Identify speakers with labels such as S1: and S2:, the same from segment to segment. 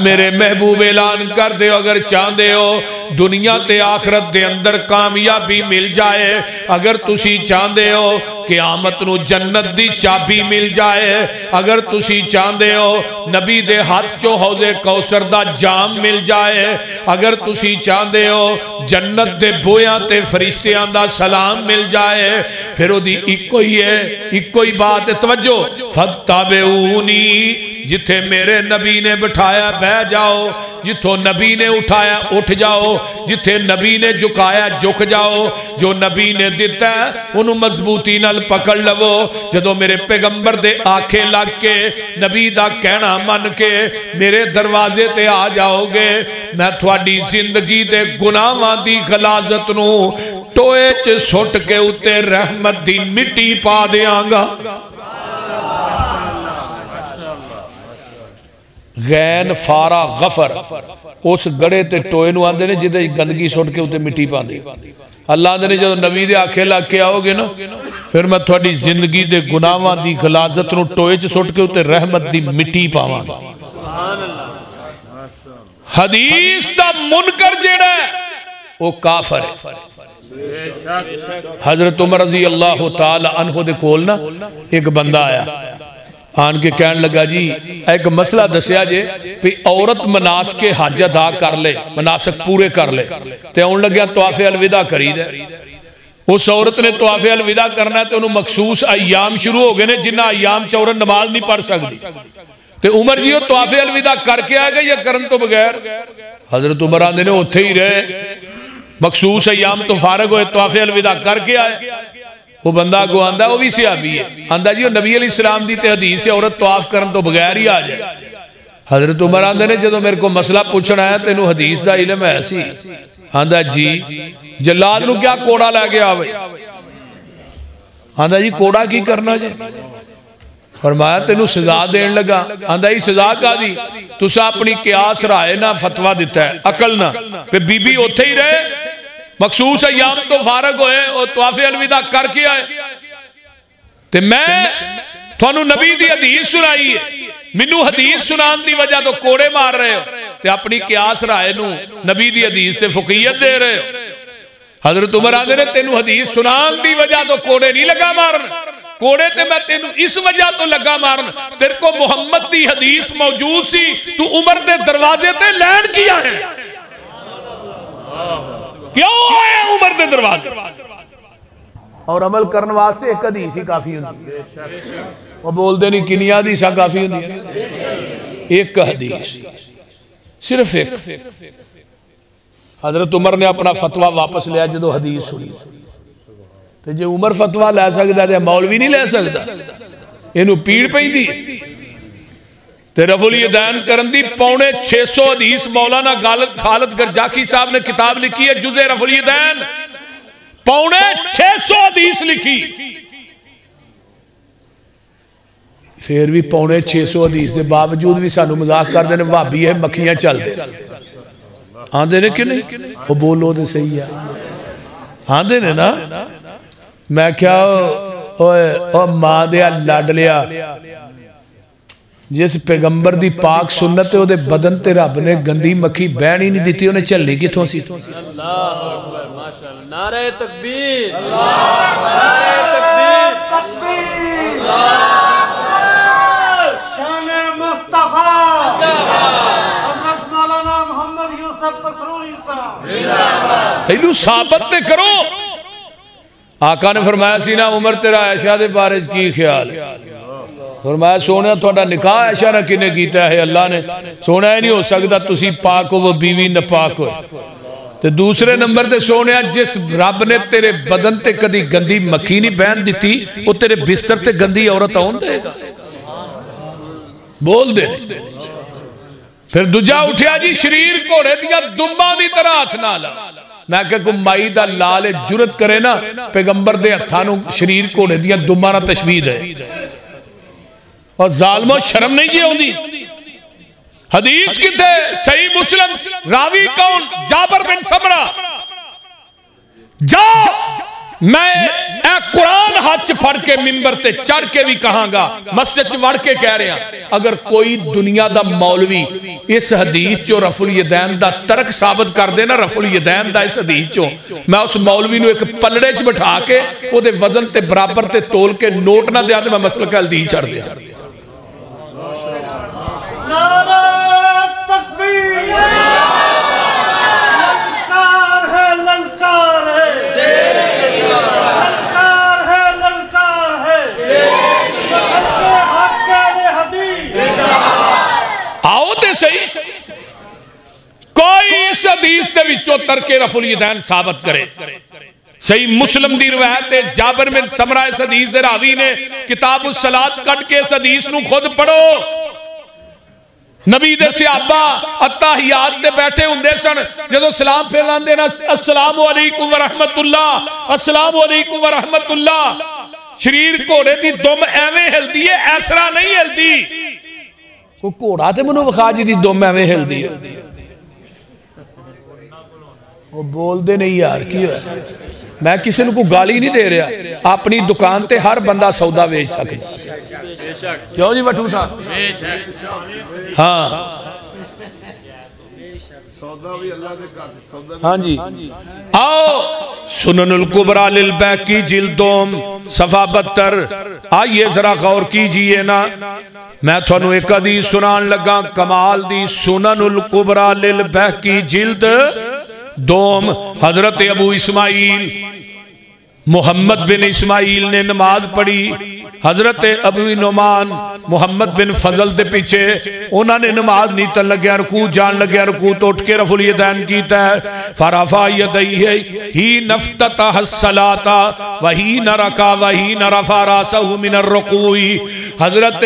S1: मेरे महबूब ऐलान कर दे अगर चाहते हो दुनिया ते आखरत दे अंदर कामयाबी मिल जाए, अगर तुसी चाहते हो क़यामत नू जन्नत दी चाबी मिल जाए, अगर तुसी चाहते हो नबी दे हाथ चो हौज़े कौसर दा जाम मिल जाए, अगर तुसी चाहते हो जन्नत दे बोयां ते फरिश्तियां दा सलाम मिल जाए, फिर ओदी इक्को ही है, इक्को ही बात है। तवज्जो, फत्ताबिऊनी, जिथे मेरे नबी ने बिठाया बह जाओ, जिथों नबी ने उठाया उठ जाओ, जिथे नबी ने झुकाया झुक जाओ, जो नबी ने दिता उन्होंने मजबूती नाल पकड़ लवो। जदों मेरे पैगंबर दे आखे लग के नबी दा कहना मन के मेरे दरवाजे ते आ जाओगे, मैं थोड़ी जिंदगी दे गुनाहां दी गलाजत नू टोए च सुट के उत्ते रहमत दी मिट्टी पा देंगा। गैन फारा गफर उस गड़े ते टोए नू आंदे ने जिदे गंदगी सुट के उत्ते मिट्टी पांदे। अल्लाह ने जो नबी दे आखे लग के आओगे ना, फिर मैं थोड़ी जिंदगी दे गुनाहां दी गलाजत नू टोए च सुट के उत्ते रहमत दी मिट्टी पावांगा। हदीस दा मुनकर जेड़ा है वो काफर है। हजरत उमर रजी अल्लाह तआला अन्हु दे कोल ना एक बंदा आया, आन के कहन लगा जी एक मसला दसिया जे भी औरत मनास के हज अदा कर ले, मनासक पूरे कर ले, ते आउन लग्या तवाफ़े अलविदा करी दे। उस औरत ने तवाफ़े अलविदा करना है तो उन्होंने मखसूस अयाम शुरू हो गए ने जिन्ना अयाम च औरत नमाज नहीं पढ़ सकती। ते उमर जी वो तवाफ़े अलविदा करके आ गए या करन तो बगैर? हजरत उमर आंदे ने उत्थे ही रहे, मखसूस अयाम तो फारग होए, तवाफ़े अलविदा करके आए। वो बंदा अगो आंदा, वो भी सहाबी है, आंदा जी वो नबी अलैहिस्सलाम दी ते हदीस है औरत तवाफ करन तो बगैर ही आ जाए। हजरत उमर आंदे ने जदों मेरे को मसला पूछना है तेनू हदीस दा इल्म है सी? आंदा जी जल्लाद नू क्या कोड़ा लै गया वे? आंदा जी कोड़ा की करना जे? फरमाया तेनू सजा देन लगा। आंदा जी सजा कादी? तुसा अपनी कियास राय ना फतवा दिता है, अकल ना, फिर बीबी उत्थे ही रहे, मखसूस अयाम तो फारग होए और तवाफ़े अलविदा करके आए, ते मैं थानू नबी दी हदीस सुनाई है, मैनू हदीस सुनान दी वजह तो कोड़े मार रहे हो, ते अपनी कियास राय नू नबी दी हदीस ते फकीयत दे रहे हो। हजरत उमर आंदे ने तेनू हदीस सुनान दी वजह तो कोड़े नहीं लगा मारन, कोड़े ते मैं तेनू इस वजह तो लगा मारन, तेरे को मुहम्मद दी हदीस मौजूद सी, तू उमर दे दरवाजे ते लैन किया है, क्यों आए उमर दे दरवाजे? और अमल करने वास्ते एक हदीस ही काफी होती। वो बोलते नहीं किनिया हदीसा काफी होती, एक हदीस सिर्फ एक। हजरत उमर ने अपना फतवा वापस लिया जो हदीस सुनी। तो जे उमर फतवा लै सकता तो मौलवी नहीं लै सकता, इनू पीड़ पैंदी। ते रफुल यदैन करन दी 650 हदीस मौलाना खालिद गरजाकी साहब ने किताब लिखी है जुज़े रफुल यदैन, 650 हदीस लिखी। फिर भी 650 हदीस के बावजूद भी सानू मजाक करते हैं, भाभी है मक्खियां चलते आंदे ने कि नहीं? वो बोलो तो सही है, आंदे ने ना। मैं क्या ओ मां दे लड़ लिया, जिस पैगंबर दी पाक सुन्नत है उहदे बदन ते रब ने गंदी मक्खी बहन ही नहीं दी, उन्हें झलनी किथों सी?
S2: अल्लाह अकबर, माशाअल्लाह, नारे तकबीर, नारे तकबीर, शान मुस्तफा हज़रत मौलाना मोहम्मद यूसुफ पसरूरी साहब,
S1: इनू साबित ते करो। आका ने फरमाया सी ना उमर तेरा आयशा दे बारे च की ख्याल है? फरमाया सोने थोड़ा निकाह आयशा ने किने कीता है? अल्लाह ने। सोने नहीं हो सकता तुसी पाक हो वो बीवी नापाक हो। ते दूसरे नंबर ते सोने जिस रब ने तेरे बदन ते कदी गंदी मक्खी नहीं बहन दी, वो तेरे बिस्तर ते गंदी औरत आउन देगा? बोल दे। फिर दूजा उठिया जी शरीर घोड़े दियां दुम्बां दी तरह हथ ना ला। मैं क्या माई दा लाल जुरत करे ना पैगंबर दे हत्थां नूं शरीर घोड़े दियां दुम्बां नाल तशबीह दे, और जालमो शर्म नहीं जी आउंदी? हदीस किथे? सही मुस्लिम। रावी कौन? जाबर बिन समरा। जा मैं कुरान हाथ च फड़ के मिंबर ते चढ़ के भी कहांगा, मस्जिद च वड़ के कह रहा, अगर कोई दुनिया दा मौलवी इस हदीस चो रफुल यदैन दा तर्क साबित कर दे ना, रफुल यदैन दा इस हदीस चो, मैं उस मौलवी नूं एक पलड़े च बिठा के ओदे वजन ते बराबर ते तोल के नोट ना दिया तो मैं मसलक हदीस छड़ दिया। कोई इस हदीस के विचों तरके रफुल यदैन साबित करे। सही मुस्लिम दी रिवायत है, जाबिर बिन समरा इस हदीस दे रावी ने किताब उस सलात कट के इस हदीस नूं खुद पढ़ो। नबी दे सहाबा अत्ताहियात ते बैठे हुंदे सन, जदों सलाम फैलांदे ना अस्सलामु अलैकुम व रहमतुल्लाह, अस्सलामु अलैकुम व रहमतुल्लाह, शरीर घोड़े दी दुम एवें हिलदी है, ऐसरा नहीं हिलदी। कोई घोड़ा ते मैनूं विखा जी दी दुम एवें हिलदी है। वो बोलते नहीं यार की होया, मैं किसी को गाली नहीं दे रहा, अपनी दुकान ते हर बंदा सौदा बेच सकता, क्यों जी बटू साहब? हाँ हाँ जी। आओ सुननुल कुबरा लिल बैकी जिल्दोम सफा 72, आइए जरा गौर कीजिए ना, मैं थोनू एक हदीस सुनान लगा कमाल दी। सुननुल कुबरा लिल बैकी जिल्द दोम, हजरत अबू इस्माइल मोहम्मद बिन इस्माइल ने नमाज पढ़ी, हजरत अबू नुमान मोहम्मद बिन फजल के पीछे उन्होंने नमाज नीतन लग्या, रकू जान लग्या, रकू तो उठ के रफुल यदैन कीता है, फरफा यदैहि ही नफ्ततह सलाता वही न रका वही न रफा रासहु मिन अर्रुकूई। हजरत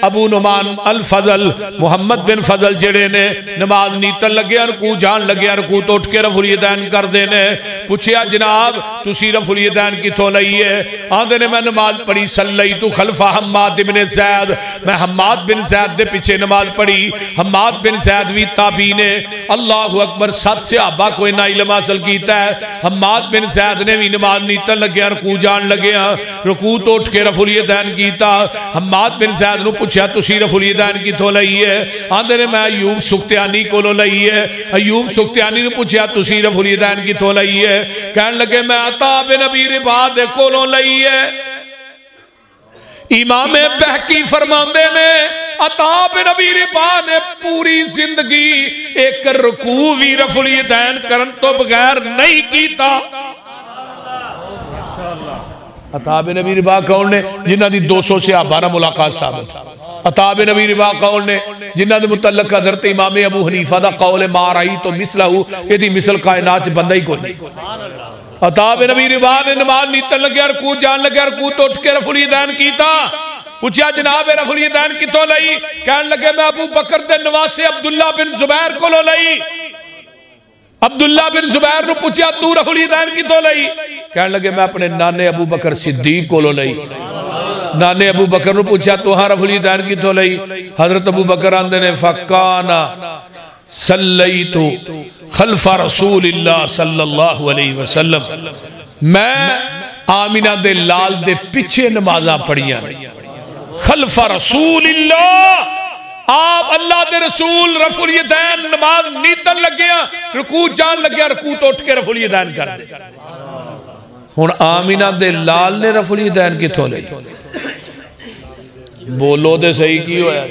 S1: अबू नुमान अल फजल मोहम्मद बिन फजल जेड़े ने नमाज नीतन लग्या, रकू जान लग्या, रकू तो उठ के रफुल यदैन करते ने। पूछया जनाब तुसी रफुल यदैन किथों लई है? आंदे ने मैं नमाज पढ़ी सल्लई तू खलफा हम्माद बिन ज़ैद, मैं हम्माद बिन ज़ैद दे पीछे नमाज पढ़ी। हम्माद बिन ज़ैद भी ताबी ने, अल्लाहु अकबर, 7 सहाबा कोई ना इल्म हासिल कीता है। हम्माद बिन ज़ैद ने भी नमाज नीतन लग्या, रकू जान लग्या, रकू तो उठ के रफुल यदैन कीता। हम्माद बिन ज़ैद नूं पुछया तुसी रफुल यदैन किथों लई है? आंदे ने मैं अयूब सुख्तियानी कोलों लई है। अयूब सुख्तियानी नूं पुछया तुसी रफुल यदैन किथों लई है? कहन लगे मैं अता बिन अबी रिबाह दे कोलों लई है। इमाम बहकी फरमांदे ने अता बिन अबी रिबाह ने पूरी जिंदगी एक रुकू भी रफुल यदैन करन तो बगैर नहीं कीता। अता बिन अबी रिबाह कौन ने? जिन्हां दी 200 सहाबा नाल मुलाकात साबित। अता बिन अबी रिबाह कौन ने? जिन्हां दे मुतल्लक हज़रत इमाम अबू हनीफा दा कौल है मा रई तो मिसलहू, इहदी मिसल कायनात च बंदा ही कोई नहीं। अता बिन अबी रिबाह ने नमाज नीतन लग्या, रकू जान लग्या, रकू तो उठ के रफुल यदैन कीता। पूछया जनाब रफुल यदैन किथों लई? कहन लगे मैं अबू बकर दे नवासे अब्दुल्ला बिन जुबैर कोलों लई। अब्दुल्ला बिन जुबैर नूं पूछया तू रफुल यदैन किथों लई? कहन लगे मैं अपने नाने अबू बकर सिद्दीक कोलों लई। नाने अबू बकर नूं पूछया तुहां रफुल यदैन किथों लई? हजरत अबू बकर आंदे ने फकाना सल्लैतु खल्फा रसूलिल्लाह सल्लल्लाहु अलैहि वसल्लम, मैं आमिना दे लाल दे पीछे नमाज़ां पढ़ियां खल्फा रसूलिल्लाह, आप अल्लाह दे रसूल रफुल यदैन नमाज नीतन लग्या, रकू जान लग्या, रकू तो उठ के रफुल यदैन कर दे। हुण आमिना दे लाल ने रफुल यदैन किथों लई? बोलो ते सही की होया?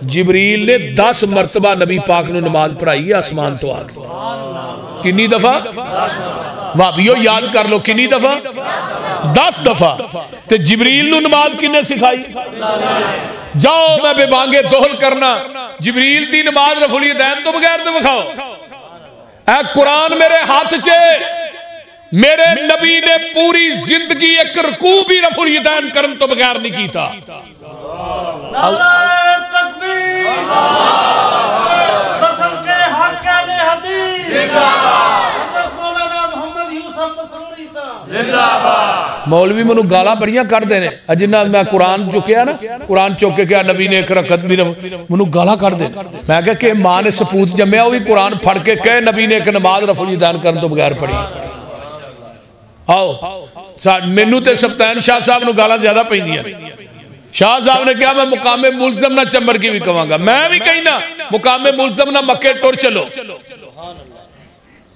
S1: जिबरील ने 10 मरतबा नबी पाक नूं नमाज पढ़ाई आसमान तो आके। कितनी दफा? भाभीओ याद कर लो कितनी दफा? 10 दफा। ते जिबरील नूं नमाज किन्ने सिखाई? जाओ मैं बेबांगे दोहल करना, जिबरील दी नमाज रफुल यदैन तो बगैर तो विखाओ। ऐ कुरान मेरे हाथ च, मेरे नबी ने पूरी जिंदगी एक रकू भी रफुल यदैन करन तो बगैर नहीं कीता। मौलवी मैनू गाला बड़ियां करते हैं, जिन्ना मैं कुरान चुकया ना, कुरान चुक के क्या नबी ने एक रकत भी मैनू गाला करते। मैं कहा कि मां ने सपूत जमया, वो भी कुरान फड़ के कहे नबी ने एक नमाज रफुल यदैन करन तो बगैर पढ़ी। आओ मैनू तो सप्तान शाह साहब को गाला ज्यादा पैंदियां शाह साहब ने कहा मैं मुकामे मुल्ज़म ना चंबर की भी कहांगा मैं भी कही ना मुकामे मुल्ज़म ना मक्के टुर चलो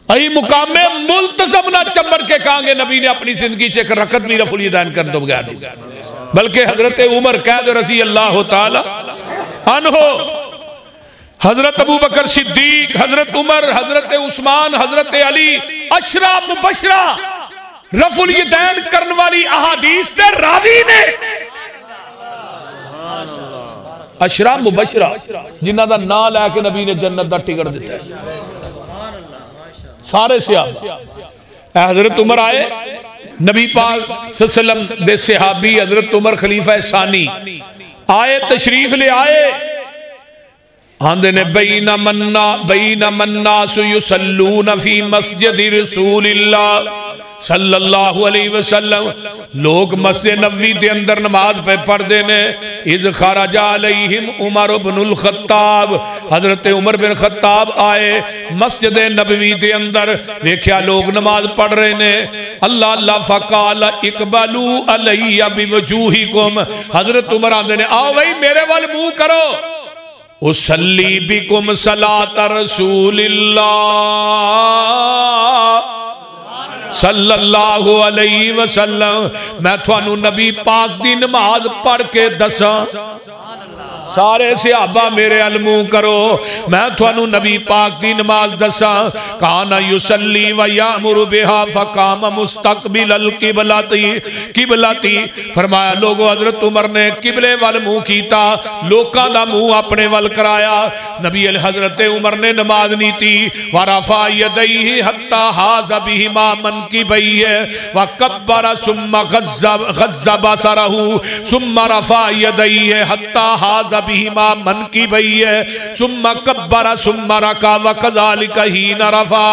S1: अही मुकामे मुल्तज़म ना चंबर के कहांगे नबी ने अपनी जिंदगी से एक रकत भी रफुल यदैन कर दो बगैर बल्कि हजरत उमर कैद रज़ी अल्लाह तआला अन्हो हजरत अबू बकर सिद्दीक हजरत उमर हजरत उस्मान हजरत अली अशरा मुबशरा रफुल यदैन करने वाली अहादीस दे रावी ने अशरा मुबशरा जिन्हां दा नाम लैके नबी ने जन्नत दा टिकट दिता है सारे सहाबा हजरत उमर आए नबी पाक सल्लल्लाहु अलैहि वसल्लम दे सहाबी हजरत उमर खलीफा सानी आए तशरीफ ले आए आंदे ने बैना मन्ना युसल्लूना फी मस्जिद रसूलिल्लाह सल्लल्लाहु अलैहि वसल्लम लोग मस्जिद नबवी के अंदर नमाज पे पढ़ते ने is खराजा अलैहिम Umar Ibnul Khattab Hazrat Umar bin Khattab आए मस्जिद नबवी के अंदर देखा लोग नमाज पढ़ रहे ने अल्लाह अल्लाह फकाल इकबलू अलैया बिवजूहिकुम हजरत उमर आंदे ने आओ भाई मेरे वाल मुंह करो उसल्ली बिकुम सलात रसूलिल्लाह सल्लल्लाहु अलैहि वसल्लम मैं थानू नबी पाक दी नमाज पढ़ के दसा सारे सहाबा मेरे अल मुंह करो मैं थानू नबी पाक दी नमाज दसा काना युसल्ली व यामुरु बिहा फकाम मुस्तकबिल अल किबलती फरमाया लोगो हजरत उमर ने किबले वाल मुंह कीता लोकां दा मुंह अपने वल कराया नबी अल हजरत उमर ने नमाज नी ती वरफा यदैहि हत्ता हाज़ बिहिमा मनकिबैहि व कब्बरा सुम्मा गज़्ज़ा बसरहु सुम्मा रफा यदैहि हत्ता हाज़ बिहिमा मनकिबैहि सुम्मा कब्बरा सुम्मा रका व कज़ालिका हीना रफा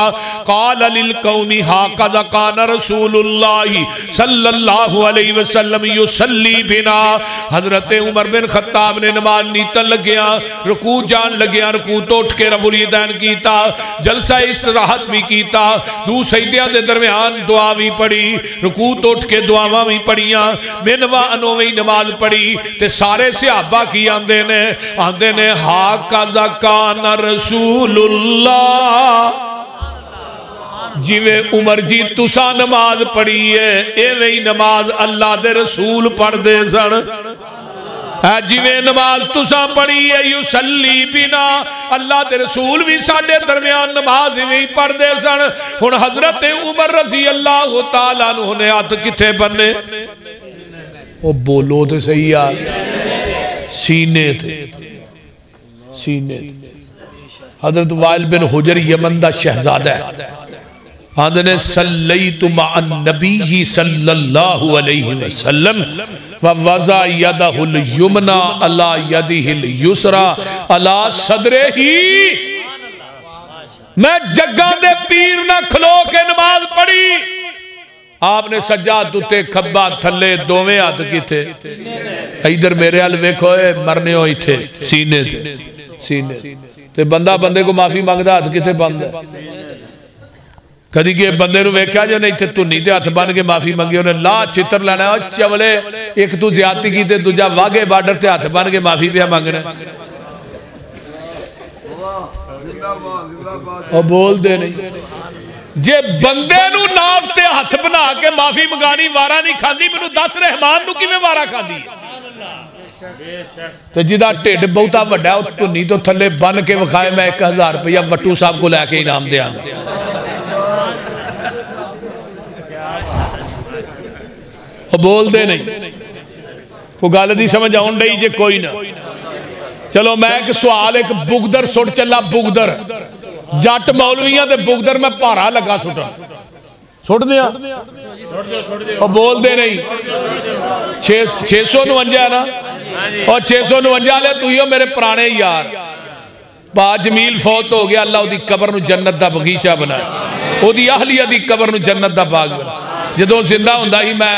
S1: क़ाल लिल कौमी हाकज़ा कान रसूलुल्लाह सल्लल्लाहु अलैहि वसल्लम युसल्ली बिना हजरत उमर बिन खत्ताब ने नमाज नीतन लग्या रुकू जान लग्या रुकू तो उठ के रफुल यदैन कीता जलसा इस्तराहत भी कीता दू सजदियां दे दरमियान दुआ भी पढ़ी रुकू तो उठ के दुआवां भी पढ़ियां मिनवा अनोवी नमाज पढ़ी ते सारे सहाबा की आंदे ने हाकज़ा कान रसूलुल्लाह जिवे उमर जी तुसा नमाज पढ़ी है एवें ही नमाज अल्लाह दे रसूल पढ़दे सन जिवे नमाज तुसा पढ़ी है युसल्ली बिना अल्लाह दे रसूल भी साडे दरमियान नमाज इवें ही पढ़दे सन हुण हजरत उमर रज़ी अल्लाह तआला अन्हु ने हथ किथे बन्ने ओ बोलो ते सही यार सीने थे सीने हजरत वाइल बिन हुजर यमन दा शहजादा है आंदे ने सल्लैतु मअन नबी सल्लल्लाहु अलैहि वसल्लम व वज़ा यदहुल युमना अला यदिहिल युसरा अला सदरिही मैं जग्गा दे पीर ना खलो के नमाज पढ़ी आपने सज्जाद उत्ते खब्बा थले दोवें हाथ किथे इधर मेरे अल वेखो मरने हो इथे सीने सीने ते बंदा बंदे को माफी मंगदा हाथ किथे बंद कदी के बंदे वेख्या जो इतने धुनी ते हथ बन के माफी मंगी उन्हें ला चित्र लेना चवले एक तू ज्यादती की ते दूजा वाघे बार्डर ते हथ बन के माफी पिया मंगना और बोल दे नहीं जे बंदे नू नाफ ते हथ बना के माफी मंगानी वारा नहीं खांदी मैनू दस रहमान नू किवें वारा खांदी ते जिदा ढिड बहुता वड्डा धुनी तो थले बन के विखाए मैं 1000 रुपया वट्टू साहब को लैके इनाम देंगा बोल दे नहीं को गल दी समझ आउन डई जे कोई ना चलो मैं एक सवाल एक बुगदर सुट चला बुगदर जट मौलवियां ते बुगदर मैं भारा लगा सुटन सुट दिया बोल दे नहीं 659 ना और 659 वाले तू ही मेरे पुराने यार बा जमील फौत हो गया अल्लाह दी कबर नू जन्नत दा बगीचा बनाया ओदी अहलिया दी कबर नू जन्नत दा बाग बनाया जदों जिंदा हुंदा ही मैं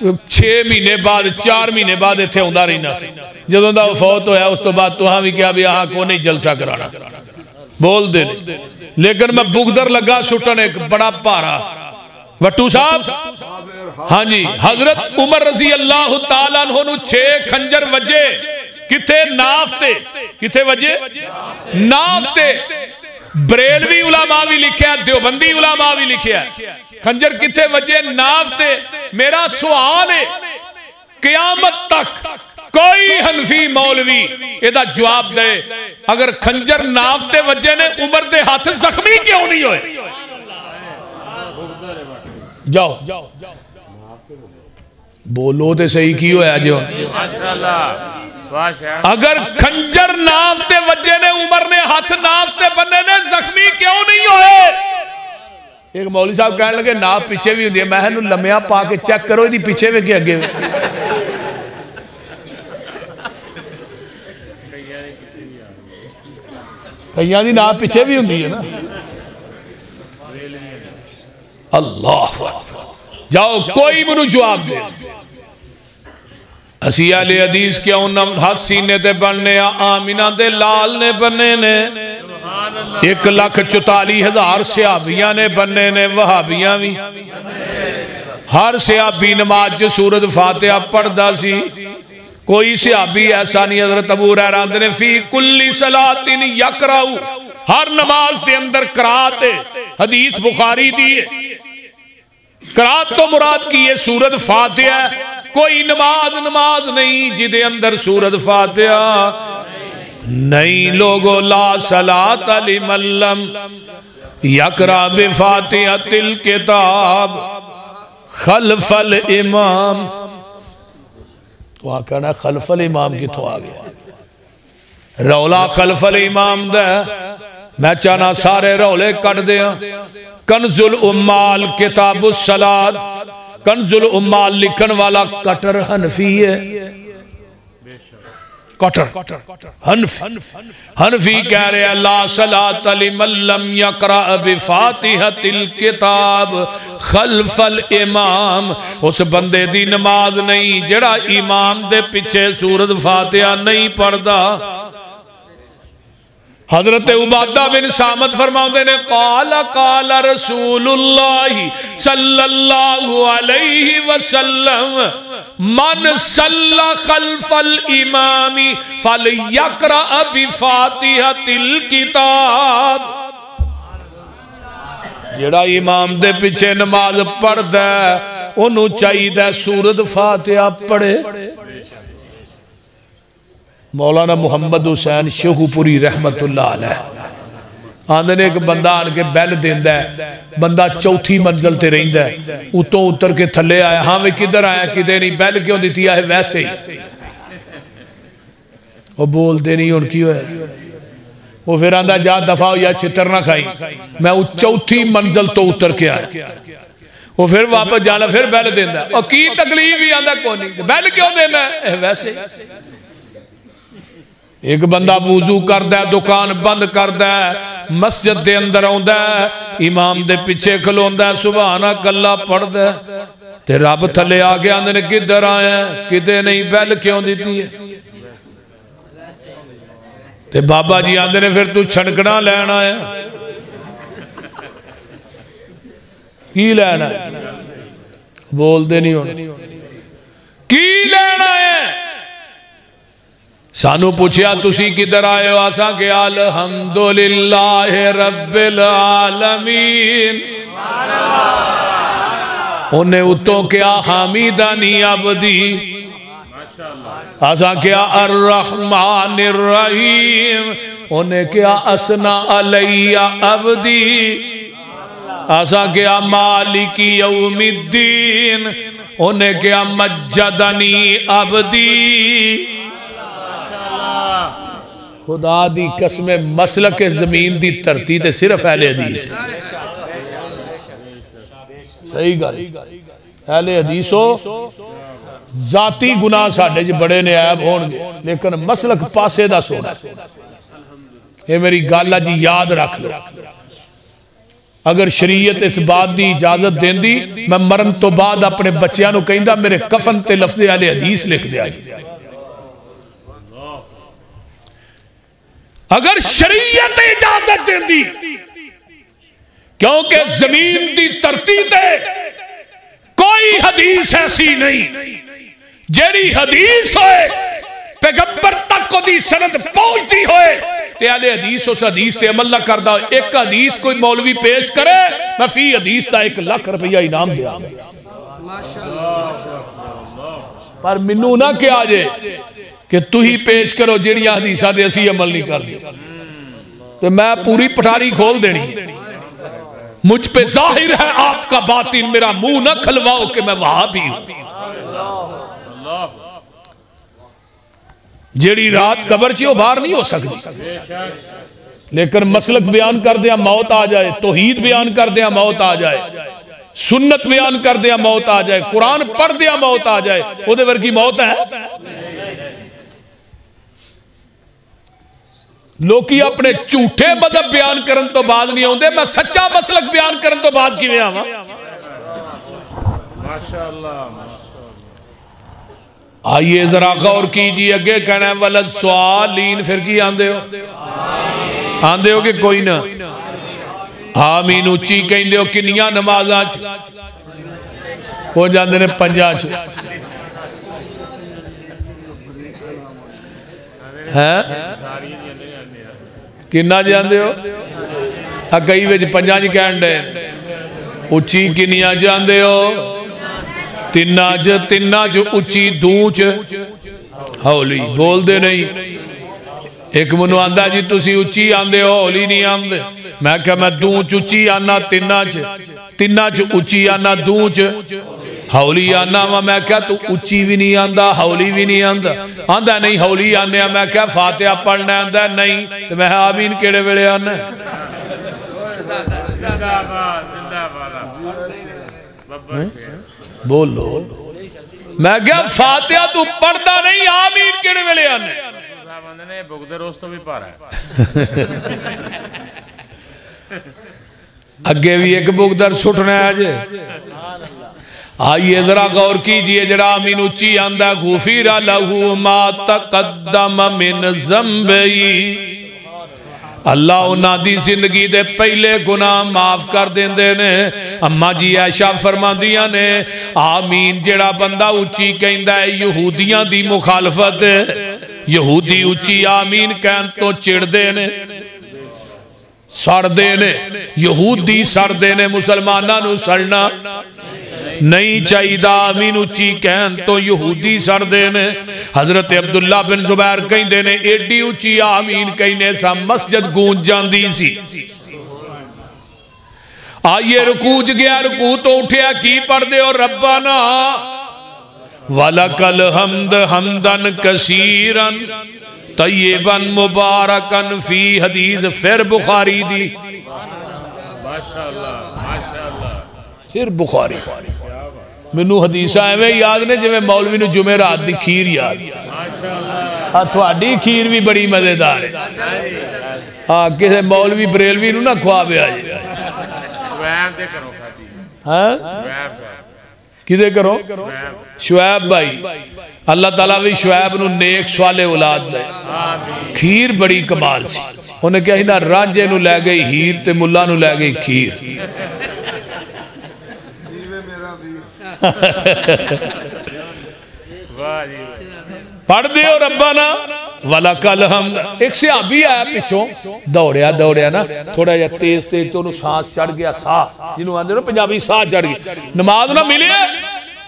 S1: 6 महीने बाद 4 महीने बाद इत्थे आउंदा रहना सी जदों दा फौत होया उस तो बाद तुहां भी कहा भी आह को नहीं जलसा कराना बोल दे लेकिन मैं बुगदर लगा सुटन एक बड़ा भारा वट्टू साहब, हाँ जी, हजरत उमर रजी अल्लाह तआला अन्हु नू 6 खंजर वजे किथे नाफ ते, किथे वजे नाफ ते। बरेलवी उलामा भी लिखा, देवबंदी उलामा भी लिखा, खंजर किथे वजे नाफ ते। मेरा सवाल है क़यामत तक कोई हनफी मौलवी एदा जवाब दे, अगर खंजर नाफ ते वजे ने उमर दे हाथ जख्मी क्यों नहीं होए? जाओ बोलो तो सही की होया जो। अगर खंजर नाफ ते वजे ने उमर ने हाथ नाफ ते बन्ने ने जख्मी क्यों नहीं होए? एक मौलवी साहब कहने लगे नाफ पीछे भी होती है। मैं लम्या पा के चेक करो इदी पीछे वे के अगे। कईयां दी नाफ पीछे भी होती है ना। अल्लाह, जाओ कोई मैनू जवाब दे। असी अहले हदीस क्यों न हाथ सीने ते बनने, आमिना दे लाल ने बने ने, 1,44,000 सहाबियां ने बने ने, वहाबियां भी। हर सहाबी नमाज च सूरत फातिहा पढ़दा सी। कोई सहाबी ऐसा नहीं, हज़रत अबू हुरैरा ने फी कुल्ली सलातिन यकराउ, हर नमाज के अंदर करात है। हदीस बुखारी दी है। करात तो मुराद की है सूरत फातिहा। कोई नमाज नहीं जिदे अंदर सूरत फातिहा नहीं। लोगो ला सलात लिमन लम यकरा बिफातिहातिल किताब खल्फल इमाम। वहां कहना खल्फल इमाम कितों आ गया? रौला खल्फल इमाम दा। मैं चाहना सारे रौले कट दिया। कंजुल उम्माल किताबुस सलात, कंजुल उम्माल लिखन वाला कटर हनफी है। कटर हनफी कह रहे हैं ला सलात लिमन लम यक़रा बिफातिहातिल किताब खल्फल इमाम। उस बंदे दी नमाज नहीं जेड़ा इमाम दे पीछे सूरत फातिहा नहीं पढ़दा। हजरत उबादा बिन सामत फरमाते ने काला काला रसूलुल्लाह सल्लल्लाहु अलैहि वसल्लम मन सल्ला खल्फल इमामी फलयक़रा बिफातिहातिल किताब। जेड़ा इमाम दे पीछे नमाज पढ़दा ओनू चाहिए सूरत फातिहा पढ़े। मौलाना मुहम्मद हुसैन शेखुपुरी रहमतुल्लाह अलैह आंदे ने एक बंदा आन के बैल देंदा है। बंदा चौथी मंजिल ते रहिंदा है, उतों उतर के थले आया। हाँ वे किधर आया? किते नहीं। बैल क्यों दी है? वैसे ही वो बोलते नहीं हुण की होया। वो फिर आंदा जा दफा हो या छितर ना खाई, मैं चौथी मंजिल तो उतर के आया। वो फिर वापस जाना, फिर बैल देंदा। और की तकलीफ ही आंदा कोई नहीं, बैल क्यों देना? वैसे एक बंदा वुजू करदा है, दुकान बंद करदा है, मस्जिद दे अंदर आउंदा है, इमाम दे पीछे खलोंदा है, सुभान अल्लाह पढ़दा है, ते रब थले आ गया। आंदे ने किधर आया? किते नहीं। बैल क्यों दी है? ते बाबा जी आंदे ने फिर तू छणकना लैन आया? की लैन आया? बोलते नहीं हुण की लैन आया? सानू पूछया तुसी किधर आए हो? आसा के अल्हम्दुलिल्लाह रब्बिल आलमीन। उन्हें उतो क्या हामिदानी अबदी। आसा क्या अर्रहमानिर रहीम। उन्हें क्या असना अलैया अबदी। आसा क्या मालिकी यौमिद्दीन। उन्हें क्या मज्जदनी अबदी। खुदा दी कसम मसलक जमीन दी धरती ते सिर्फ अहले हदीस। सही गल। अहले हदीस हो जाती गुनाह साडे च बड़े ने ऐब होणगे, लेकिन मसलक पासे दा सोना। ये मेरी गल अज याद रख लो। अगर शरीयत इस बात की इजाजत देंदी, मैं मरन तो बाद अपने बच्चों को कहंदा मेरे कफन ते लफ्ज़े अहले हदीस लिख दिया। अगर शरीयत इजाजत देंदी, क्योंकि जमीन की धरती ते कोई हदीस ऐसी नहीं जेड़ी हदीस होए पैगंबर तक ओदी सनद पहुंचती होए ते आले हदीस उस हदीस ते अमल ना करदा। एक हदीस कोई मौलवी पेश करे मैं फी हदीस का 1 लाख रुपया इनाम दिया। पर मैनू ना क्या जे कि तू ही पेश करो जेड़ियां हदीसां दे असीं अमल नहीं करदे तो मैं पूरी पठारी खोल देनी। मुझ पे जाहिर है आपका बातिन, मेरा मुंह ना खलवाओ कि मैं वहाबी हूं। जेड़ी रात कबर च बाहर नहीं हो सकती, लेकिन मसलक बयान कर दिया मौत आ जाए, तौहीद बयान कर दिया मौत आ जाए, सुन्नत बयान कर दिया मौत आ जाए, कुरान पढ़ दिया मौत आ जाए, ओदे वर्गी मौत है? लोकी अपने झूठे मदहब बयान करन तो बाद नहीं आउंदे, मैं सच्चा मसलक बयान करन तो बाद किवें आवां? माशाअल्लाह। आइए जरा गौर कीजिए, अगे कहना वलद स्वालीन, फिर की आंदे हो कि कोई ना? आमीन उच्ची कहंदे हो किन्नियां नमाज़ां च? हो जांदे ने 5 च हैं, किन्ना जांदे हो? कई विच 5 च कहण दे। उच्ची किन्नियां जांदे हो? 3 च उच्ची, 2 च हौली। बोलते नहीं। एक मैनू आंदा जी तुसी उच्ची आंदे हो हौली नहीं आंदे। मैं क्या मैं 2 च उच्ची आना 3 च उच्ची आना 2 च हौली आना वा। मैं क्या तू उच्ची भी नहीं आंदा हौली भी नहीं आंदा? आंदा नहीं हौली आने। मैं क्या फातिहा पढ़ना आंदा नहीं? तो मैं आमीन केड़े वेले आना? बोलो। मैं क्या फातिहा तू पढ़दा नहीं आमीन केड़े वेले आने? भुगदे रोज तो भी पारा अगे भी एक बुगदर सुटना है अजे। आइए जरा गौर कीजिए, जरा आमीन उच्ची आंदा गुफिरा लहू मा तकद्दम मिन ज़म्बी। अल्लाह उन्हां दी जिंदगी दे पहले गुनाह माफ कर देंदे ने। अम्मा जी आयशा फरमांदियां ने आमीन जेड़ा बंदा उच्ची कहंदा है यहूदियां दी मुखालफत। यहूदी उच्ची आमीन कहन तो चिड़दे ने, सड़दे ने। यहूदी सड़दे ने, मुसलमानां नूं सड़ना नहीं चाहिए। आमीन उच्ची कहन तो यहूदी सड़दे ने। हजरत अब्दुल्ला बिन जुबैर कहंदे ने एडी उच्ची आमीन कहने सा मस्जिद गूंज जांदी सी। आइए रुकू च गया, रुकू तो उठिया की पढ़दे हो? रब्बाना वलकल हम्द हमदन कसीरन तय्यबन मुबारकन फी। हदीस फिर बुखारी दी, माशाअल्लाह माशाअल्लाह, फिर बुखारी। मैनू हदीसा एवं याद ने जिवें मौलवी नूं जुमेरात दी खीर याद। थोड़ी खीर भी बड़ी मजेदार है। हाँ किसी मौलवी बरेलवी नूं ना खुआवे किदे करो? शुएब भाई, अल्लाह ताला भी शुएब नूं नेक स्वाले औलाद दे। खीर बड़ी कमाल सी। उन्हें क्या ना रांझे नूं लै गई हीर ते मुल्ला नूं लै गई खीर। पढ़ दियो रब्बाना वाला कल हम। एक सहाबी आया पिछों दौड़िया दौड़िया ना थोड़ा जा तेज तेज तो सांस चढ़ गया, साह जिन्होंने आते ना पंजाबी साह चढ़ गई, नमाज ना मिले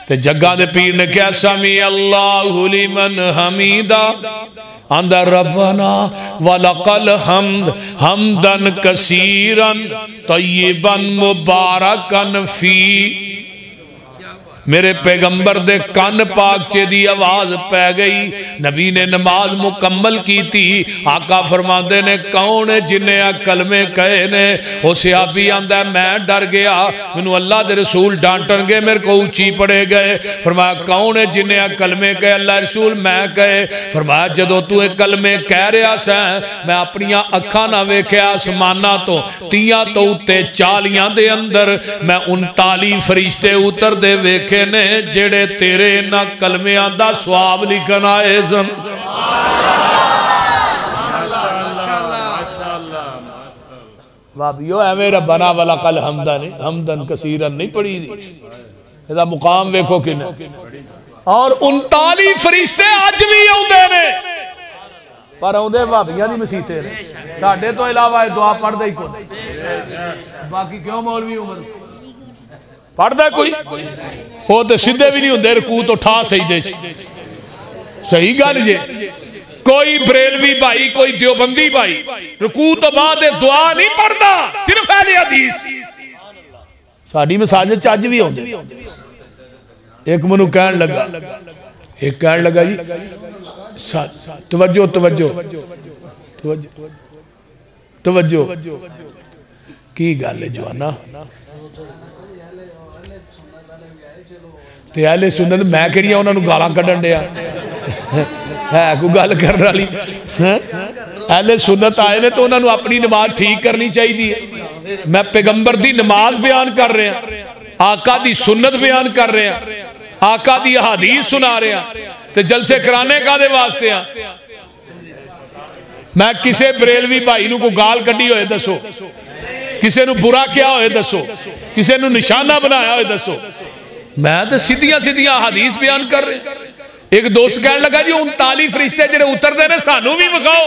S1: ते जग्गा दे पीर ने क्या समी अल्लाहु लिमन हमीदा आंदा रब्बाना वलकल हम्द हमदन कसीरन तय्यबन मुबारकन फी। मेरे पैगंबर दे कान पाकचे दी आवाज पै गई। नबी ने नमाज मुकम्मल की थी। आका फरमाते ने कौन है जिन्हें आ कलमे कहे ने? वो सहाबी आंदा मैं डर गया, मैनू अल्लाह दे रसूल डांटणगे, मेरे को उच्ची पड़े गए। फरमाया कौन है जिन्हें आ कलमे कहे? अल्लाह रसूल मैं कहे। फरमाया जदों तू ए कलमे कह रहा सा मैं अपनियां अखां ना वेख्या आसमानां तो 30 तो उत्ते 40 दे अंदर मैं 39 फरिश्ते उतरदे वेखे ने जेड़े तेरे इन्हां कलमियां दा सवाब लिखन आए सन। वाबियो एवें रब्बाना वाला कल हमदन कसीरन नहीं पढ़ी दी। ਇਹਦਾ मुकाम वेखो किन्ना और 39 फरिश्ते अज भी आउंदे ने पर आउंदे भाबियां दी मसीते ने साडे तो इलावा दुआ पढ़दा ही कोई बाकी क्यों मौलवी उमर पढ़दा कोई वो तो सीधे भी नहीं हुंदे रकू तो ठा सजदे सही गल जे कोई बरेलवी भाई कोई देवबंदी भाई रुकू तो बाद दुआ नहीं पढ़ता सिर्फ अहले हदीस साडी मसाजिद च अज भी आउंदे एक मैनू कहन लगा जी तवज्जो तवज्जो तवज्जो तवज्जो की गल है जवाना ते अहले सुन्नत मैं किहड़ियां उन्हां नूं गालां कढण दिया है कोई गल करने वाली अहले सुन्नत आए ने तो उन्होंने अपनी नमाज ठीक करनी चाहिए मैं पैगंबर दी नमाज बयान कर रहा आका दी सुन्नत बयान कर रहा आका दी हदीस सुना रहा ते जलसे कराने कादे वास्ते आ मैं किसी बरेलवी भाई नूं कोई गाल कड्डी होए दसो किसी नूं बुरा क्या होए दसो किसी नूं निशाना बनाया होए दसो मैं तो सीधियां सीधियां हदीस बयान कर रहा एक दोस्त कह लगा जी 39 फरिश्ते जेडे उतरते ने सानू भी विखाओ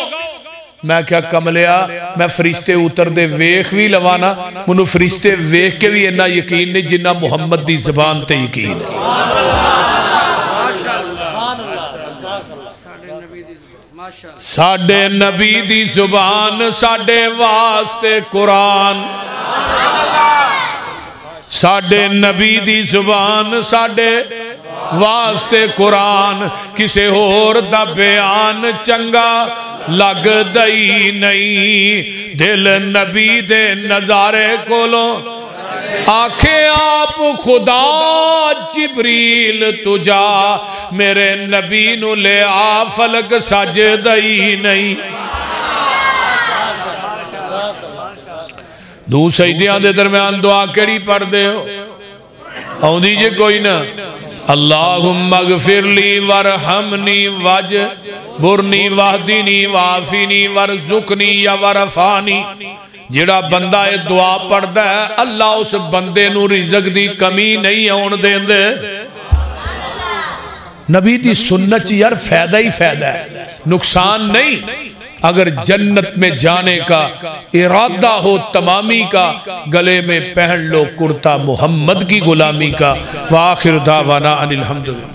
S1: मैं क्या कमलिया मैं फरिश्ते उतरते वेख भी लवा ना मैनू फरिश्ते वेख के भी इन्ना यकीन नहीं जिन्ना मुहम्मद दी ज़बान ते यकीन है साडे नबी दी ज़ुबान साडे वास्ते कुरान साडे नबी दी ज़ुबान साडे वास्ते कुरान किसे होर दा बयान चंगा लगदा ही नहीं दिल नबी दे नजारे कोलों आखे आप खुदा जिब्रील तुझा मेरे नबी नू ले आ फलक सजदा ही नहीं दो सजदियां दे दरम्यान दुआ केड़ी पढ़दे हो आउंदी जे कोई ना अल्लाहुम्मा गफिरली वरहमनी वज बुरनी वाहदिनी वाफिनी वरजुकनी या वरफानी जेड़ा बंदा ये दुआ पढ़दा है अल्लाह उस बंदे नू रिज़्क दी कमी नहीं आउण देंदे नबी दी सुन्नत यार फायदा ही फायदा है नुकसान नहीं अगर जन्नत में जाने का इरादा हो तमामी का गले में पहन लो कुर्ता मोहम्मद की गुलामी का। व आखिर दावाना अनिल हम्दुलिल्लाह।